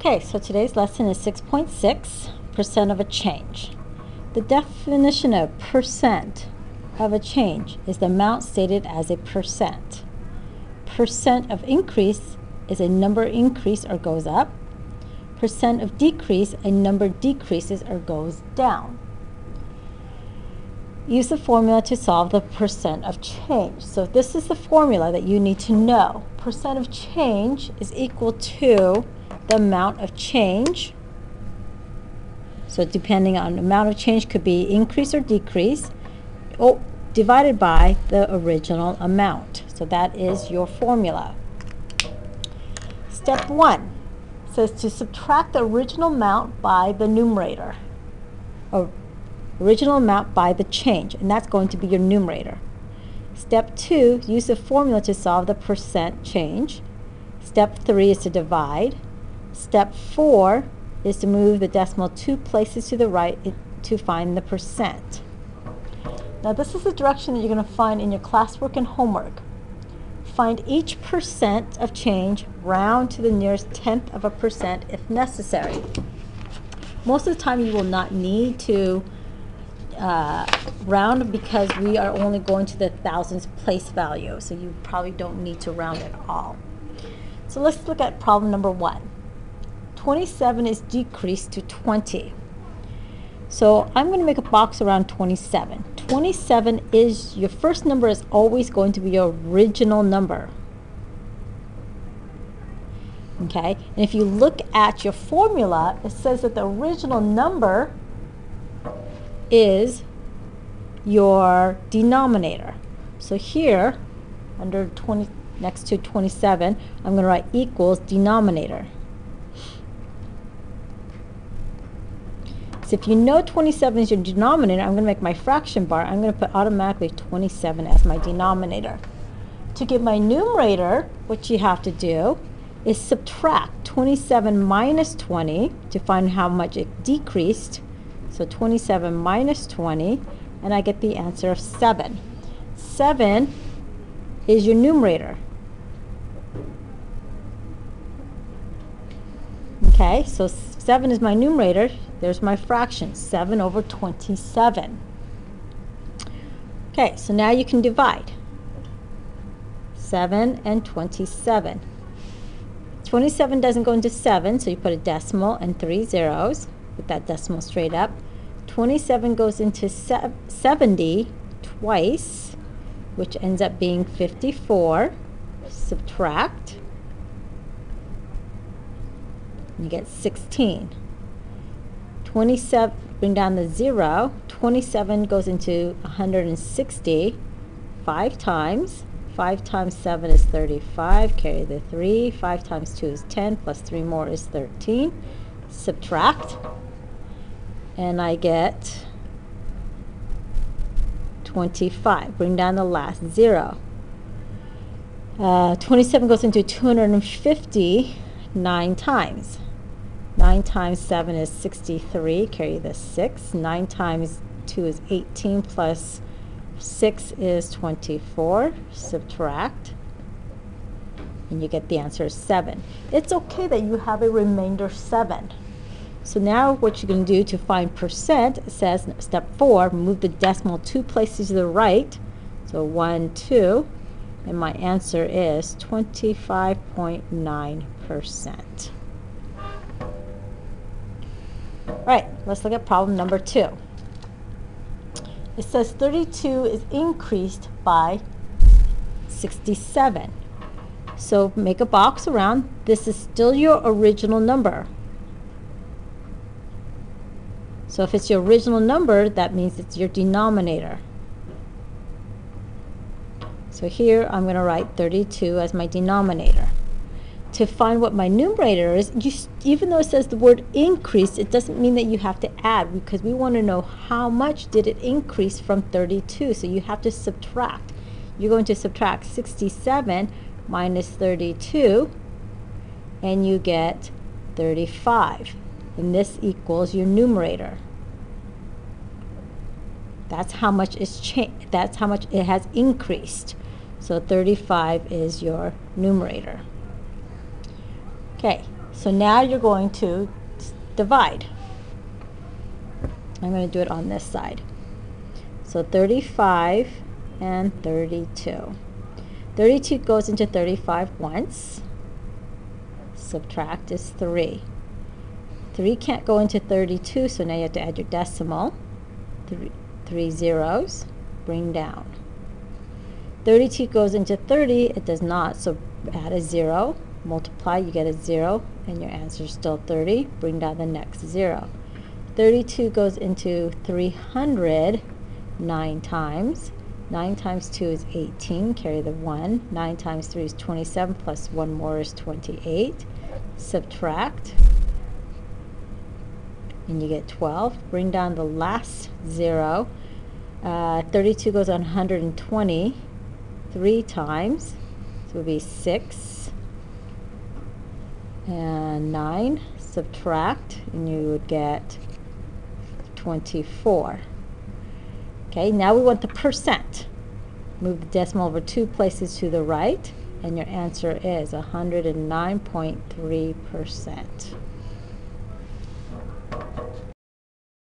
Okay, so today's lesson is 6.6% of a change. The definition of percent of a change is the amount stated as a percent. Percent of increase is a number increase or goes up. Percent of decrease, a number decreases or goes down. Use the formula to solve the percent of change. So this is the formula that you need to know. Percent of change is equal to the amount of change. So depending on amount of change could be increase or decrease, divided by the original amount. So that is your formula. Step 1 says to subtract the original amount by the numerator. Original amount by the change, and that's going to be your numerator. Step 2, use the formula to solve the percent change. Step 3 is to divide. Step 4 is to move the decimal 2 places to the right to find the percent. Now this is the direction that you're going to find in your classwork and homework. Find each percent of change, round to the nearest tenth of a percent if necessary. Most of the time you will not need to round because we are only going to the thousands place value, so you probably don't need to round at all. So let's look at problem number 1. 27 is decreased to 20. So I'm going to make a box around 27. 27 is, your first number is always going to be your original number. Okay, and if you look at your formula, it says that the original number is your denominator. So here, under 20, next to 27, I'm going to write equals denominator. So if you know 27 is your denominator, I'm going to make my fraction bar. I'm going to put automatically 27 as my denominator. To get my numerator, what you have to do is subtract 27 minus 20 to find how much it decreased. So 27 minus 20, and I get the answer of 7. 7 is your numerator. Okay, so 7 is my numerator. There's my fraction, 7 over 27. Okay, so now you can divide. 7 and 27. 27 doesn't go into 7, so you put a decimal and 3 zeros. Put that decimal straight up. 27 goes into 70 twice, which ends up being 54. Subtract. You get 16. 27, bring down the 0. 27 goes into 160 5 times. 5 times 7 is 35. Carry the 3. 5 times 2 is 10. Plus 3 more is 13. Subtract. And I get 25. Bring down the last 0. 27 goes into 250 9 times. 9 times 7 is 63. Carry the 6. 9 times 2 is 18. Plus 6 is 24. Subtract. And you get the answer 7. It's okay that you have a remainder 7. So now what you're going to do to find percent, it says step 4, move the decimal 2 places to the right. So 1, 2. And my answer is 25.9%. Right, let's look at problem number 2. It says 32 is increased by 67. So make a box around. This is still your original number. So if it's your original number, that means it's your denominator. So here I'm going to write 32 as my denominator. To find what my numerator is, even though it says the word increase, it doesn't mean that you have to add, because we want to know how much did it increase from 32. So you have to subtract. You're going to subtract 67 minus 32, and you get 35. And this equals your numerator. That's how much it's changed. That's how much it has increased. So 35 is your numerator. Okay, So now you're going to divide. I'm going to do it on this side. So 35 and 32. 32 goes into 35 once. Subtract is 3. 3 can't go into 32, so now you have to add your decimal. 3 zeros, bring down. 32 goes into 30, it does not, so add a 0, multiply, you get a 0, and your answer is still 30. Bring down the next 0. 32 goes into 300 9 times. 9 times 2 is 18, carry the 1. 9 times 3 is 27, plus 1 more is 28. Subtract, and you get 12. Bring down the last 0. 32 goes on 120 3 times, so it would be 6 and 9. Subtract, and you would get 24. Okay, now we want the percent. Move the decimal over 2 places to the right, and your answer is 109.3%.